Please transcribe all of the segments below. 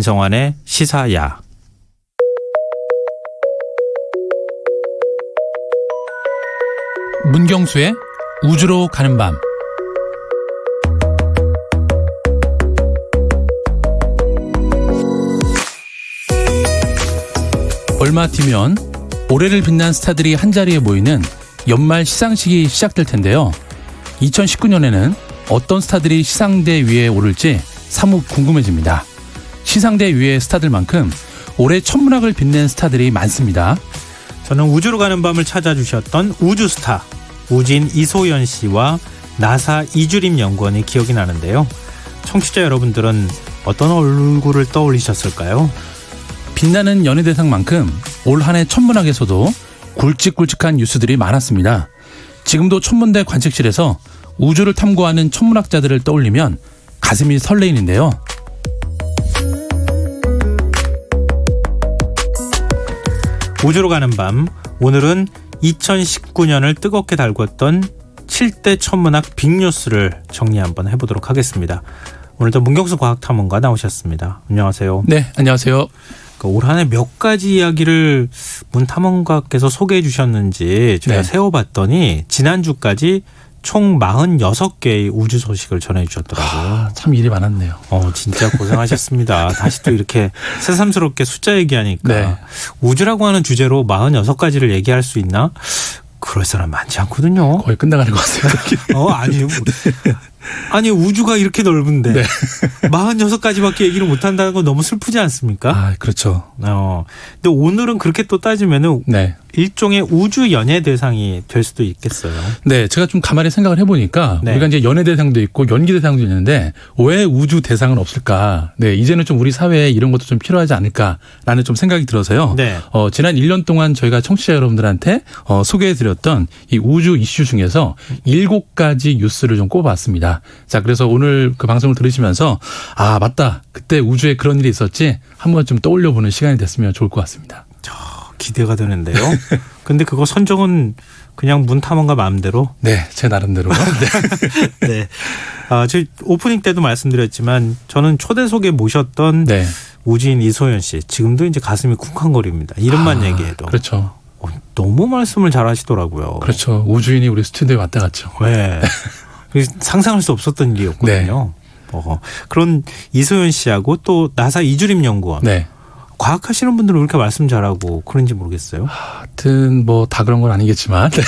김성환의 시사야. 문경수의 우주로 가는 밤. 얼마 뒤면 올해를 빛난 스타들이 한자리에 모이는 연말 시상식이 시작될 텐데요. 2019년에는 어떤 스타들이 시상대 위에 오를지 사뭇 궁금해집니다. 시상대 위의 스타들만큼 올해 천문학을 빛낸 스타들이 많습니다. 저는 우주로 가는 밤을 찾아주셨던 우주스타 우진 이소연 씨와 나사 이주림 연구원이 기억이 나는데요. 청취자 여러분들은 어떤 얼굴을 떠올리셨을까요? 빛나는 연예대상만큼 올 한 해 천문학에서도 굵직굵직한 뉴스들이 많았습니다. 지금도 천문대 관측실에서 우주를 탐구하는 천문학자들을 떠올리면 가슴이 설레이는데요. 우주로 가는 밤, 오늘은 2019년을 뜨겁게 달궜던 7대 천문학 빅뉴스를 정리 한번 해보도록 하겠습니다. 오늘도 문경수 과학탐험가 나오셨습니다. 안녕하세요. 네, 안녕하세요. 올 한 해 몇 가지 이야기를 문 탐험가께서 소개해 주셨는지 제가 네. 세어봤더니 지난주까지 총 46개의 우주 소식을 전해주셨더라고요. 참 일이 많았네요. 진짜 고생하셨습니다. 다시 또 이렇게 새삼스럽게 숫자 얘기하니까 네. 우주라고 하는 주제로 46가지를 얘기할 수 있나? 그럴 사람 많지 않거든요. 거의 끝나가는 것 같아요. 아니 우주가 이렇게 넓은데 네. 46가지밖에 얘기를 못한다는 건 너무 슬프지 않습니까? 아, 그렇죠. 근데 오늘은 그렇게 또 따지면은 네. 일종의 우주 연예 대상이 될 수도 있겠어요. 네, 제가 좀 가만히 생각을 해보니까 네. 우리가 이제 연예 대상도 있고 연기 대상도 있는데 왜 우주 대상은 없을까? 네, 이제는 좀 우리 사회에 이런 것도 좀 필요하지 않을까라는 좀 생각이 들어서요. 네. 지난 1년 동안 저희가 청취자 여러분들한테 소개해드렸던 이 우주 이슈 중에서 7가지 뉴스를 좀 꼽아봤습니다. 자, 그래서 오늘 그 방송을 들으시면서 아, 맞다. 그때 우주에 그런 일이 있었지. 한번 좀 떠올려보는 시간이 됐으면 좋을 것 같습니다. 기대가 되는데요. 근데 그거 선정은 그냥 문 탐험가 마음대로? 네, 제 나름대로. 네. 네. 저희 오프닝 때도 말씀드렸지만 저는 초대석에 모셨던 네. 우진 이소연 씨 지금도 이제 가슴이 쿵쾅거립니다. 이름만 얘기해도. 그렇죠. 너무 말씀을 잘하시더라고요. 그렇죠. 우주인이 우리 스튜디오에 왔다 갔죠. 네. 상상할 수 없었던 일이었거든요. 네. 그런 이소연 씨하고 또 나사 이주림 연구원. 네. 과학하시는 분들은 왜 이렇게 말씀 잘하고 그런지 모르겠어요. 하여튼 뭐 다 그런 건 아니겠지만. 네.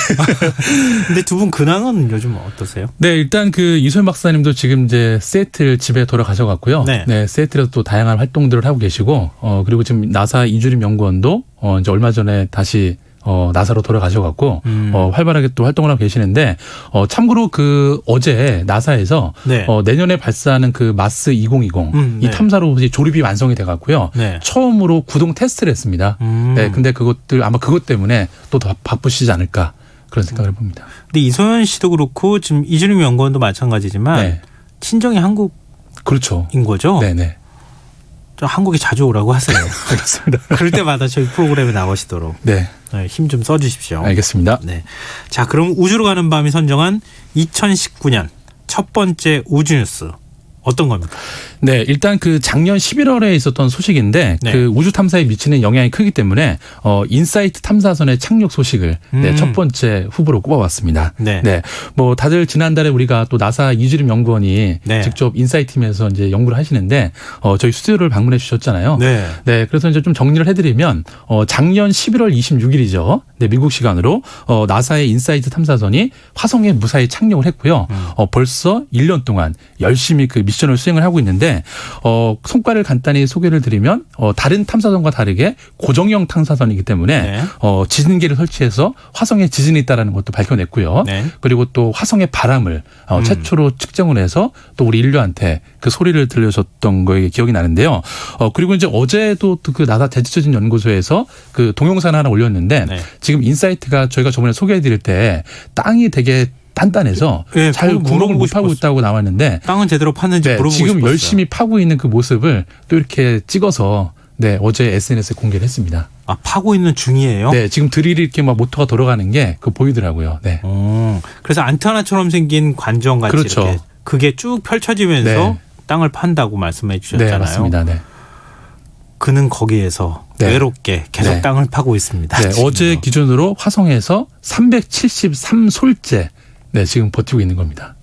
근데 두 분 근황은 요즘 어떠세요? 네, 일단 그 이소연 박사님도 지금 이제 시애틀 집에 돌아가셔갖고요. 네. 네, 시애틀에서 또 다양한 활동들을 하고 계시고, 그리고 지금 나사 이주림 연구원도 이제 얼마 전에 다시 나사로 돌아가셔갖고 활발하게 또 활동을 하고 계시는데 참고로 그 어제 나사에서 네. 내년에 발사하는 그 마스 2020 이 네. 탐사로 조립이 완성이 돼갖고요. 네. 처음으로 구동 테스트를 했습니다. 네, 근데 그것들 아마 그것 때문에 또 더 바쁘시지 않을까 그런 생각을 해봅니다. 근데 이소연 씨도 그렇고 지금 이주림 연구원도 마찬가지지만 네. 친정이 한국인 그렇죠. 거죠? 네네. 좀 한국에 자주 오라고 하세요. 알겠습니다. 그럴 때마다 저희 프로그램에 나오시도록 네. 힘 좀 써주십시오. 알겠습니다. 네. 자, 그럼 우주로 가는 밤이 선정한 2019년 첫 번째 우주 뉴스 어떤 겁니까? 네, 일단 그 작년 11월에 있었던 소식인데 네. 그 우주 탐사에 미치는 영향이 크기 때문에 인사이트 탐사선의 착륙 소식을 네, 첫 번째 후보로 꼽아봤습니다. 네. 네, 뭐 다들 지난달에 우리가 또 나사 이주림 연구원이 네. 직접 인사이트 팀에서 이제 연구를 하시는데 저희 스튜디오를 방문해 주셨잖아요. 네. 네, 그래서 이제 좀 정리를 해드리면 작년 11월 26일이죠. 네, 미국 시간으로 나사의 인사이트 탐사선이 화성에 무사히 착륙을 했고요. 벌써 1년 동안 열심히 그 미션을 수행을 하고 있는데 성과를 간단히 소개를 드리면 다른 탐사선과 다르게 고정형 탐사선이기 때문에 네. 지진계를 설치해서 화성에 지진이 있다는 것도 밝혀냈고요. 네. 그리고 또 화성의 바람을 최초로 측정을 해서 또 우리 인류한테 그 소리를 들려줬던 거에 기억이 나는데요. 그리고 이제 어제도 그 나사 대지추진 연구소에서 그 동영상 하나 올렸는데 네. 지금 인사이트가 저희가 저번에 소개해드릴 때 땅이 되게 단단해서 네, 잘 구멍을 못 파고 있다고 나왔는데 땅은 제대로 팠는지 네, 물어보고 지금 싶었어요. 열심히 파고 있는 그 모습을 또 이렇게 찍어서 네, 어제 SNS에 공개를 했습니다. 아, 파고 있는 중이에요? 네, 지금 드릴이 이렇게 막 모터가 돌아가는 게 그 보이더라고요. 네. 그래서 안테나처럼 생긴 관정 같이 그렇죠. 이렇게 그게 쭉 펼쳐지면서 네. 땅을 판다고 말씀해 주셨잖아요. 네, 맞습니다. 네. 그는 거기에서 네. 외롭게 계속 네. 땅을 파고 있습니다. 네, 지금도. 어제 기준으로 화성에서 373솔째 네, 지금 버티고 있는 겁니다.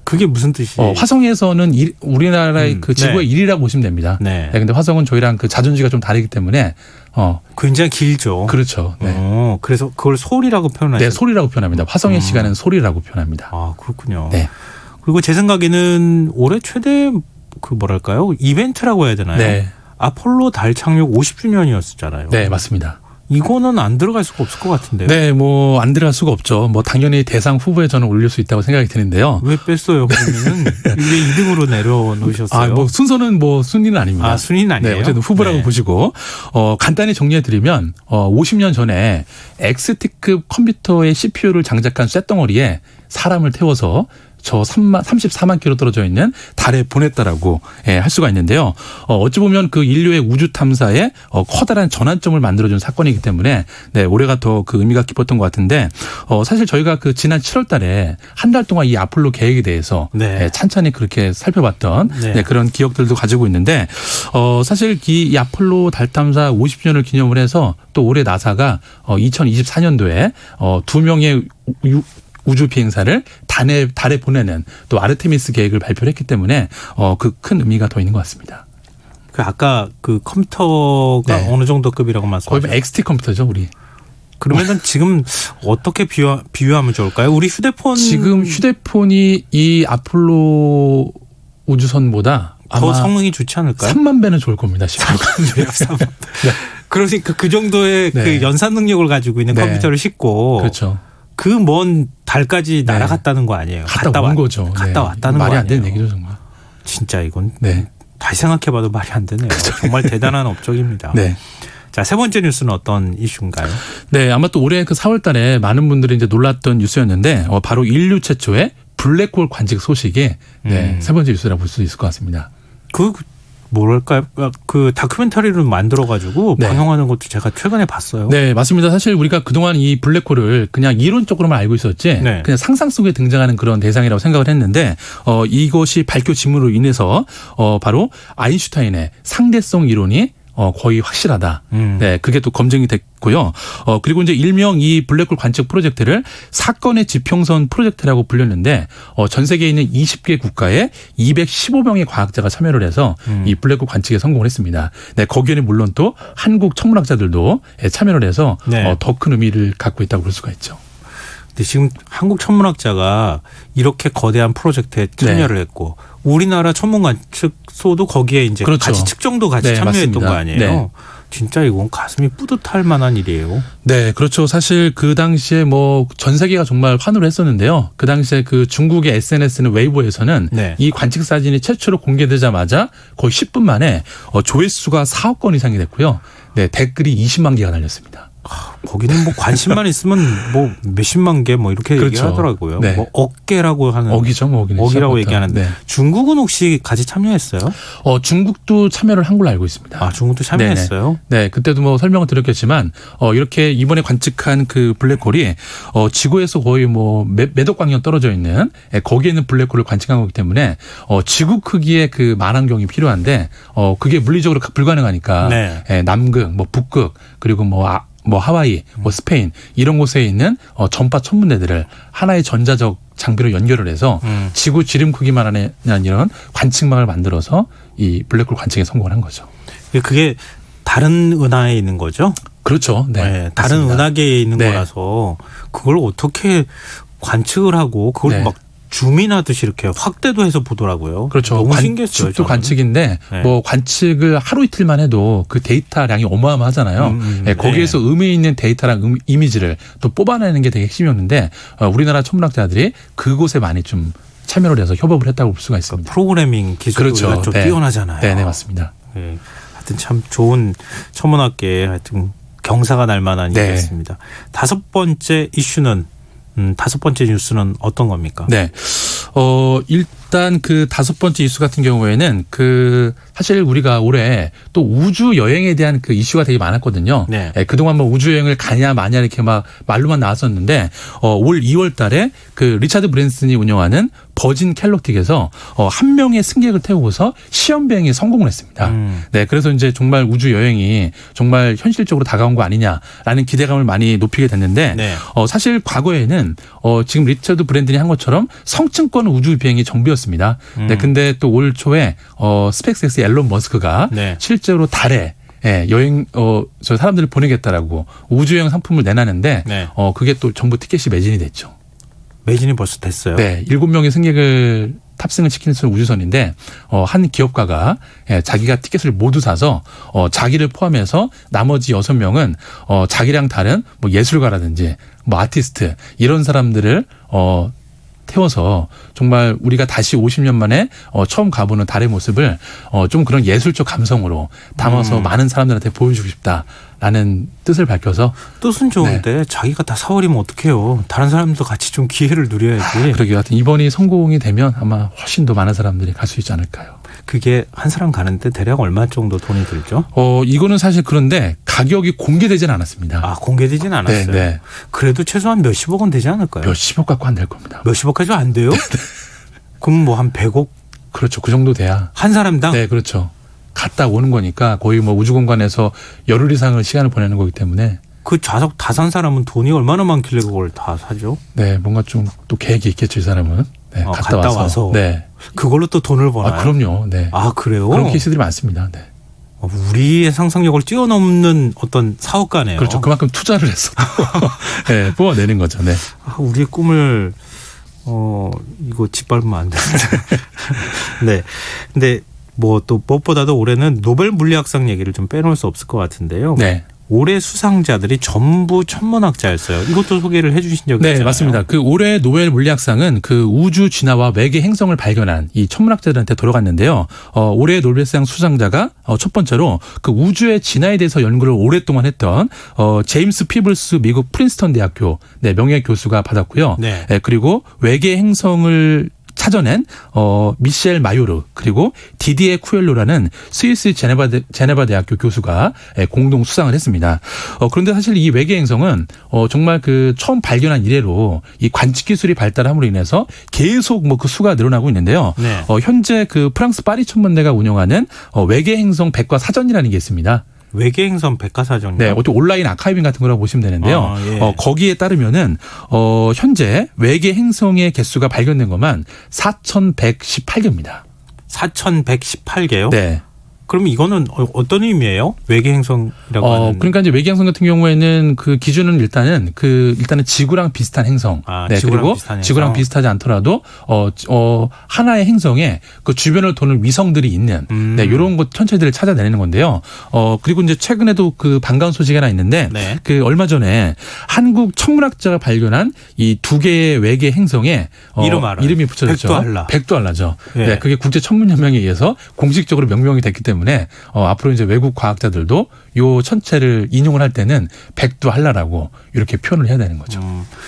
그게 무슨 뜻이에요? 화성에서는 우리나라의 그 지구의 네. 1위라고 보시면 됩니다. 네. 네, 근데 화성은 저희랑 그 자존지가 좀 다르기 때문에 굉장히 길죠. 그렇죠. 네. 그래서 그걸 소리라고 표현하죠. 네, 소리라고 표현합니다. 화성의 시간은 소리라고 표현합니다. 아, 그렇군요. 네. 그리고 제 생각에는 올해 최대 그 뭐랄까요? 이벤트라고 해야 되나요? 네. 아폴로 달 착륙 50주년이었잖아요. 네, 맞습니다. 이거는 안 들어갈 수가 없을 것 같은데요. 네, 뭐 안 들어갈 수가 없죠. 뭐 당연히 대상 후보에 저는 올릴 수 있다고 생각이 드는데요. 왜 뺐어요? 그러면은 왜 2등으로 내려놓으셨어요? 뭐 순서는 뭐 순위는 아닙니다. 아, 순위는 아니에요? 네, 어쨌든 후보라고 네. 보시고 간단히 정리해드리면 50년 전에 XT급 컴퓨터의 CPU를 장착한 쇳덩어리에 사람을 태워서 저 34만 킬로 떨어져 있는 달에 보냈다라고 할 수가 있는데요. 어찌 보면 그 인류의 우주 탐사에 커다란 전환점을 만들어준 사건이기 때문에 네, 올해가 더 그 의미가 깊었던 것 같은데 사실 저희가 그 지난 7월 달에 한 달 동안 이 아폴로 계획에 대해서 네. 찬찬히 그렇게 살펴봤던 네. 네, 그런 기억들도 가지고 있는데 사실 이 아폴로 달 탐사 50주년을 기념을 해서 또 올해 나사가 2024년도에 2명의 우주 비행사를 달에 보내는 또 아르테미스 계획을 발표를 했기 때문에 그 큰 의미가 더 있는 것 같습니다. 그 아까 그 컴퓨터가 네. 어느 정도 급이라고 거의 말씀하셨죠? 뭐 XT 컴퓨터죠, 우리. 그러면은 지금 어떻게 비유하면 좋을까요? 우리 휴대폰 지금 휴대폰이 이 아폴로 우주선보다 더 아마 성능이 좋지 않을까요? 3만 배는 좋을 겁니다. 지금. 그러니까 그 정도의 네. 그 연산 능력을 가지고 있는 네. 컴퓨터를 싣고 그렇죠. 그 먼 달까지 네. 날아갔다는 거 아니에요? 갔다 온 거죠. 갔다 네. 왔다는 말이 거 안 되는 아니에요? 얘기죠, 정말. 진짜 이건 네. 다시 생각해봐도 말이 안 되네요. 정말 대단한 업적입니다. 네. 자, 세 번째 뉴스는 어떤 이슈인가요? 네, 아마 또 올해 그 4월 달에 많은 분들이 이제 놀랐던 뉴스였는데 바로 인류 최초의 블랙홀 관측 소식이 네, 세 번째 뉴스라고 볼 수 있을 것 같습니다. 그 뭐랄까요? 그 다큐멘터리를 만들어가지고 네. 방영하는 것도 제가 최근에 봤어요. 네, 맞습니다. 사실 우리가 그동안 이 블랙홀을 그냥 이론적으로만 알고 있었지 네. 그냥 상상 속에 등장하는 그런 대상이라고 생각을 했는데 이것이 밝혀짐으로 인해서 바로 아인슈타인의 상대성 이론이 거의 확실하다. 네, 그게 또 검증이 됐고요. 그리고 이제 일명 이 블랙홀 관측 프로젝트를 사건의 지평선 프로젝트라고 불렸는데 전 세계에 있는 20개 국가에 215명의 과학자가 참여를 해서 이 블랙홀 관측에 성공을 했습니다. 네, 거기에는 물론 또 한국 천문학자들도 참여를 해서 네. 더 큰 의미를 갖고 있다고 볼 수가 있죠. 근데 지금 한국 천문학자가 이렇게 거대한 프로젝트에 참여를 했고 우리나라 천문관측소도 거기에 이제 그렇죠. 같이 측정도 같이 네, 참여했던 맞습니다. 거 아니에요? 네. 진짜 이건 가슴이 뿌듯할 만한 일이에요. 네, 그렇죠. 사실 그 당시에 뭐 전 세계가 정말 환호를 했었는데요. 그 당시에 그 중국의 SNS는 웨이보에서는 네. 이 관측 사진이 최초로 공개되자마자 거의 10분 만에 조회수가 4억 건 이상이 됐고요. 네, 댓글이 20만 개가 달렸습니다. 거기는 뭐 관심만 있으면 뭐 몇십만 개 뭐 이렇게 그렇죠. 얘기하더라고요. 네. 뭐 억개라고 하는 억이죠, 뭐 억이네. 억이라고 시작부터. 얘기하는데 네. 중국은 혹시 같이 참여했어요? 중국도 참여를 한 걸로 알고 있습니다. 아, 중국도 참여했어요? 네, 그때도 뭐 설명을 드렸겠지만 이렇게 이번에 관측한 그 블랙홀이 지구에서 거의 뭐 몇억 광년 떨어져 있는 거기에 있는 블랙홀을 관측한 거기 때문에 지구 크기의 그 만환경이 필요한데 그게 물리적으로 불가능하니까 네. 남극, 뭐 북극 그리고 뭐 하와이, 뭐 스페인 이런 곳에 있는 전파 천문대들을 하나의 전자적 장비로 연결을 해서 지구 지름 크기만 하는 이런 관측망을 만들어서 이 블랙홀 관측에 성공을 한 거죠. 그게 다른 은하에 있는 거죠? 그렇죠. 네. 네, 다른 맞습니다. 은하계에 있는 네. 거라서 그걸 어떻게 관측을 하고 그걸 네. 막 줌인하듯이 이렇게 확대도 해서 보더라고요. 그렇죠. 너무 신기했어요. 관측도 저는. 관측인데 네. 뭐 관측을 하루 이틀만 해도 그 데이터량이 어마어마하잖아요. 네. 거기에서 의미 있는 데이터랑 이미지를 또 뽑아내는 게 되게 핵심이었는데 우리나라 천문학자들이 그곳에 많이 좀 참여를 해서 협업을 했다고 볼 수가 있습니다. 프로그래밍 기술이 그렇죠. 좀 네. 뛰어나잖아요. 네, 맞습니다. 네. 하여튼 참 좋은 천문학계에 하여튼 경사가 날 만한 네. 일이었습니다. 다섯 번째 이슈는 다섯 번째 뉴스는 어떤 겁니까? 네. 일단 일단 그 5번째 이슈 같은 경우에는 그 사실 우리가 올해 또 우주 여행에 대한 그 이슈가 되게 많았거든요. 네. 그동안 뭐 우주 여행을 가냐 마냐 이렇게 막 말로만 나왔었는데 올 2월 달에 그 리차드 브랜슨이 운영하는 버진 갤럭틱에서 한 명의 승객을 태우고서 시험 비행에 성공을 했습니다. 네, 그래서 이제 정말 우주 여행이 정말 현실적으로 다가온 거 아니냐라는 기대감을 많이 높이게 됐는데 네. 사실 과거에는 지금 리차드 브랜슨이 한 것처럼 성층권 우주 비행이 정비였습니다. 네, 근데 또 올 초에 스페이스X 앨런 머스크가 네. 실제로 달에 여행 저 사람들을 보내겠다라고 우주여행 상품을 내놨는데 네. 그게 또 전부 티켓이 매진이 됐죠. 매진이 벌써 됐어요. 네, 7명의 승객을 탑승을 시키는 우주선인데 한 기업가가 자기가 티켓을 모두 사서 자기를 포함해서 나머지 6명은 자기랑 다른 뭐 예술가라든지 뭐 아티스트 이런 사람들을 태워서 정말 우리가 다시 50년 만에 처음 가보는 달의 모습을 좀 그런 예술적 감성으로 담아서 많은 사람들한테 보여주고 싶다라는 뜻을 밝혀서 뜻은 좋은데 자기가 다 사버리면 어떡해요. 다른 사람도 같이 좀 기회를 누려야지. 그러게요. 하여튼 이번이 성공이 되면 아마 훨씬 더 많은 사람들이 갈 수 있지 않을까요. 그게 한 사람 가는데 대략 얼마 정도 돈이 들죠? 이거는 사실 그런데 가격이 공개되지는 않았습니다. 아, 공개되진 않았어요. 네. 그래도 최소한 몇십억 원 되지 않을까요? 몇십억 갖고 안 될 겁니다. 몇십억까지 안 돼요? 그럼 뭐 한 100억? 그렇죠. 그 정도 돼야. 한 사람당? 네, 그렇죠. 갔다 오는 거니까 거의 뭐 우주 공간에서 열흘 이상을 시간을 보내는 거기 때문에. 그 좌석 다 산 사람은 돈이 얼마나 많길래 그걸 다 사죠? 네, 뭔가 좀 또 계획이 있겠죠, 이 사람은. 네, 갔다 와서. 네. 그걸로 또 돈을 버나요? 아, 그럼요. 네. 아, 그래요? 그런 케이스들이 많습니다. 네. 우리의 상상력을 뛰어넘는 어떤 사업가네요. 그렇죠. 그만큼 투자를 해서 네, 뽑아내는 거죠. 네. 아, 우리의 꿈을 이거 짓밟으면 안 되는데. 네. 근데 뭐 또 무엇보다도 올해는 노벨 물리학상 얘기를 좀 빼놓을 수 없을 것 같은데요. 네. 올해 수상자들이 전부 천문학자였어요. 이것도 소개를 해 주신 적이 있잖아요. 네, 맞습니다. 그 올해 노벨 물리학상은 그 우주 진화와 외계 행성을 발견한 이 천문학자들한테 돌아갔는데요. 올해 노벨상 수상자가 첫 번째로 그 우주의 진화에 대해서 연구를 오랫동안 했던 제임스 피블스 미국 프린스턴 대학교 명예 교수가 받았고요. 네. 그리고 외계 행성을 찾아낸 미셸 마요르 그리고 디디에 쿠엘로라는 스위스 제네바 대학교 교수가 공동 수상을 했습니다. 그런데 사실 이 외계 행성은 정말 그 처음 발견한 이래로 이 관측 기술이 발달함으로 인해서 계속 뭐 그 수가 늘어나고 있는데요. 네. 현재 그 프랑스 파리 천문대가 운영하는 외계 행성 백과 사전이라는 게 있습니다. 외계행성 백과사전이요? 네, 어떤 온라인 아카이빙 같은 거라고 보시면 되는데요. 예. 거기에 따르면은 현재 외계 행성의 개수가 발견된 것만 4,118개입니다. 4,118개요? 네. 그럼 이거는 어떤 의미예요? 외계행성이라고 하는. 그러니까 이제 외계행성 같은 경우에는 그 기준은 일단은 지구랑 비슷한 행성. 네, 지구랑 그리고 비슷한 행성. 지구랑 비슷하지 않더라도 하나의 행성에 그 주변을 도는 위성들이 있는 네, 이런 것 천체들을 찾아내는 건데요. 그리고 이제 최근에도 그 반가운 소식이 하나 있는데 네. 그 얼마 전에 한국 천문학자가 발견한 이 2개의 외계 행성에 이름이 붙여졌죠. 백두알라죠. 예. 네, 그게 국제 천문연맹에 의해서 공식적으로 명명이 됐기 때문에 앞으로 이제 외국 과학자들도 요 천체를 인용을 할 때는 백두한라라고 이렇게 표현을 해야 되는 거죠.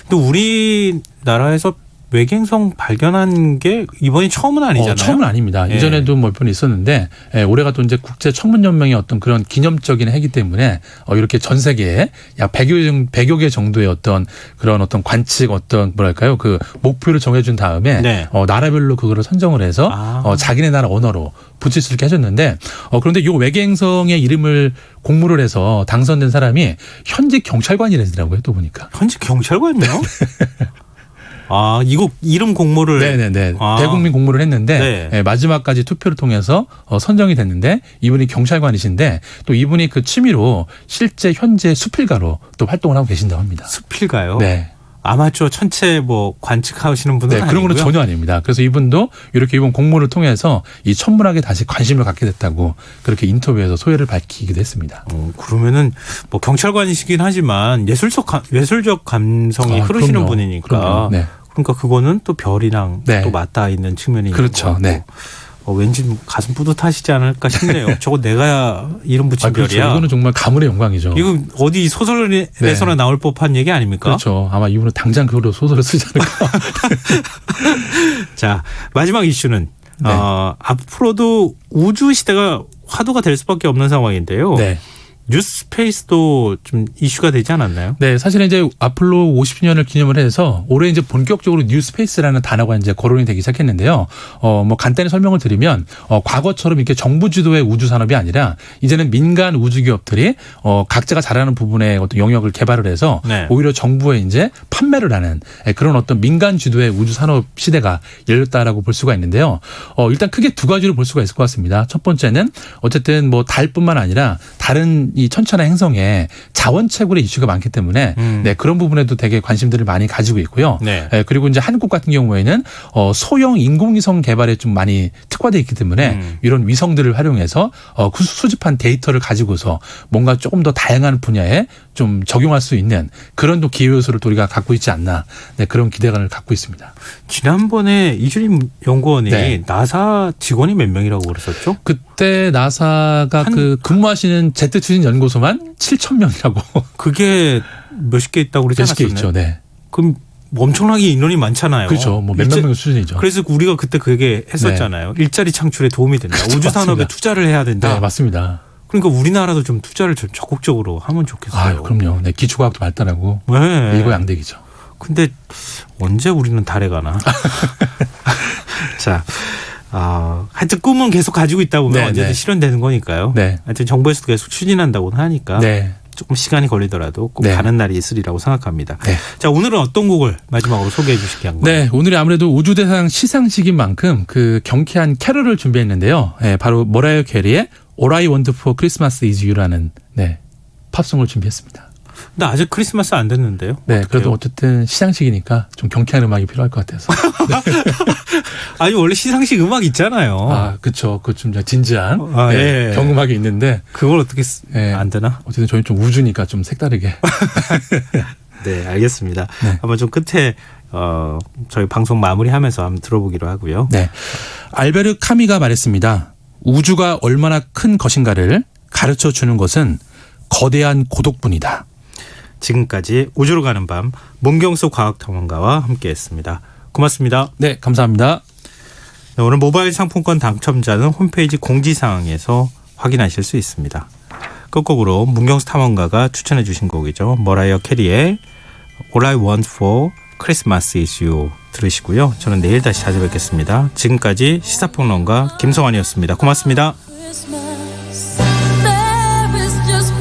근데 우리나라에서 외계행성 발견한 게 이번이 처음은 아니잖아요. 처음은 아닙니다. 예. 이전에도 몇 번 있었는데 올해가 또 이제 국제 천문연맹의 어떤 그런 기념적인 해이기 때문에 이렇게 전 세계에 약 100여 개 정도의 어떤 그런 어떤 관측 어떤 뭐랄까요 그 목표를 정해준 다음에 네. 나라별로 그거를 선정을 해서 자기네 나라 언어로 붙일 수 있게 해줬는데 그런데 이 외계행성의 이름을 공모를 해서 당선된 사람이 현직 경찰관이라더라고요. 또 보니까. 현직 경찰관이요? 이거 이름 공모를. 네네네. 대국민 공모를 했는데 네. 마지막까지 투표를 통해서 선정이 됐는데 이분이 경찰관이신데 또 이분이 그 취미로 실제 현재 수필가로 또 활동을 하고 계신다고 합니다. 수필가요? 네. 아마추어 천체 뭐 관측하시는 분은 그런 거는 전혀 아닙니다. 그래서 이분도 이렇게 이번 공모를 통해서 이 천문학에 다시 관심을 갖게 됐다고 그렇게 인터뷰에서 소회를 밝히기도 했습니다. 그러면은 뭐 경찰관이시긴 하지만 예술적 감성이 흐르시는 그럼요. 분이니까. 그럼요. 네. 그러니까 그거는 또 별이랑 또 맞닿아 있는 측면이 그렇죠. 있는 것 같고. 왠지 가슴 뿌듯하시지 않을까 싶네요. 저거 내가 이름 붙인 그렇죠. 별이야. 이거는 정말 가문의 영광이죠. 이거 어디 소설에서나 나올 법한 얘기 아닙니까? 그렇죠. 아마 이분은 당장 그걸로 소설을 쓰지 않을까. 자, 마지막 이슈는 네. 앞으로도 우주 시대가 화두가 될 수밖에 없는 상황인데요. 네. 뉴스페이스도 좀 이슈가 되지 않았나요? 네, 사실은 이제 아폴로 50주년을 기념을 해서 올해 이제 본격적으로 뉴스페이스라는 단어가 이제 거론이 되기 시작했는데요. 뭐 간단히 설명을 드리면 과거처럼 이렇게 정부 주도의 우주 산업이 아니라 이제는 민간 우주 기업들이 각자가 잘하는 부분에 어떤 영역을 개발을 해서 네. 오히려 정부에 이제 판매를 하는 그런 어떤 민간 주도의 우주 산업 시대가 열렸다라고 볼 수가 있는데요. 일단 크게 두 가지로 볼 수가 있을 것 같습니다. 첫 번째는 어쨌든 뭐 달뿐만 아니라 다른 이 천체나 행성에 자원 채굴의 이슈가 많기 때문에 네, 그런 부분에도 되게 관심들을 많이 가지고 있고요. 네. 그리고 이제 한국 같은 경우에는 소형 인공위성 개발에 좀 많이 특화되어 있기 때문에 이런 위성들을 활용해서 수집한 데이터를 가지고서 뭔가 조금 더 다양한 분야에 좀 적용할 수 있는 그런 또 기회 요소를 또 우리가 갖고 있지 않나 네, 그런 기대감을 갖고 있습니다. 지난번에 이주림 연구원이 네. 나사 직원이 몇 명이라고 그랬었죠? 그때 나사가 그 근무하시는 제트 추진 연구소만 7,000명이라고 그게 몇십 개 있다고 그러지 몇십 개 않았었나요? 있죠. 네. 그럼 엄청나게 인원이 많잖아요. 그렇죠. 뭐 몇몇 명의 수준이죠. 그래서 우리가 그때 그 얘기 했었잖아요. 일자리 창출에 도움이 된다. 그렇죠, 우주 산업에 맞습니다. 투자를 해야 된다. 네, 맞습니다. 그러니까 우리나라도 좀 투자를 좀 적극적으로 하면 좋겠어요. 아, 그럼요. 네, 기초과학도 발달하고 네. 일거양득이죠. 근데 언제 우리는 달에 가나? 자, 하여튼 꿈은 계속 가지고 있다 보면 네, 언제든 네. 실현되는 거니까요. 네. 하여튼 정부에서도 계속 추진한다고는 하니까 네. 조금 시간이 걸리더라도 꼭 네. 가는 날이 있으리라고 생각합니다. 네. 자, 오늘은 어떤 곡을 마지막으로 소개해 주시기 한 거예요? 네, 오늘이 아무래도 우주대상 시상식인 만큼 그 경쾌한 캐럴을 준비했는데요. 네, 바로 머라이어 캐리의 All I Want for Christmas Is You라는 네, 팝송을 준비했습니다. 근데 아직 크리스마스 안 됐는데요. 네, 어떡해요? 그래도 어쨌든 시상식이니까 좀 경쾌한 음악이 필요할 것 같아서. 아니 원래 시상식 음악 있잖아요. 아, 그렇죠. 그 좀 진지한 예. 경음악이 있는데 그걸 어떻게 예. 안 되나? 어쨌든 저희는 좀 우주니까 좀 색다르게. 네, 알겠습니다. 네. 한번 좀 끝에 저희 방송 마무리하면서 한번 들어보기로 하고요. 네. 알베르 카미가 말했습니다. 우주가 얼마나 큰 것인가를 가르쳐 주는 것은 거대한 고독뿐이다. 지금까지 우주로 가는 밤 문경수 과학탐험가와 함께했습니다. 고맙습니다. 네, 감사합니다. 네, 오늘 모바일 상품권 당첨자는 홈페이지 공지사항에서 확인하실 수 있습니다. 끝곡으로 문경수 탐험가가 추천해 주신 곡이죠. 머라이어 캐리의 All I Want for Christmas Is You 들으시고요. 저는 내일 다시 찾아뵙겠습니다. 지금까지 시사평론가 김성환이었습니다. 고맙습니다. Christmas.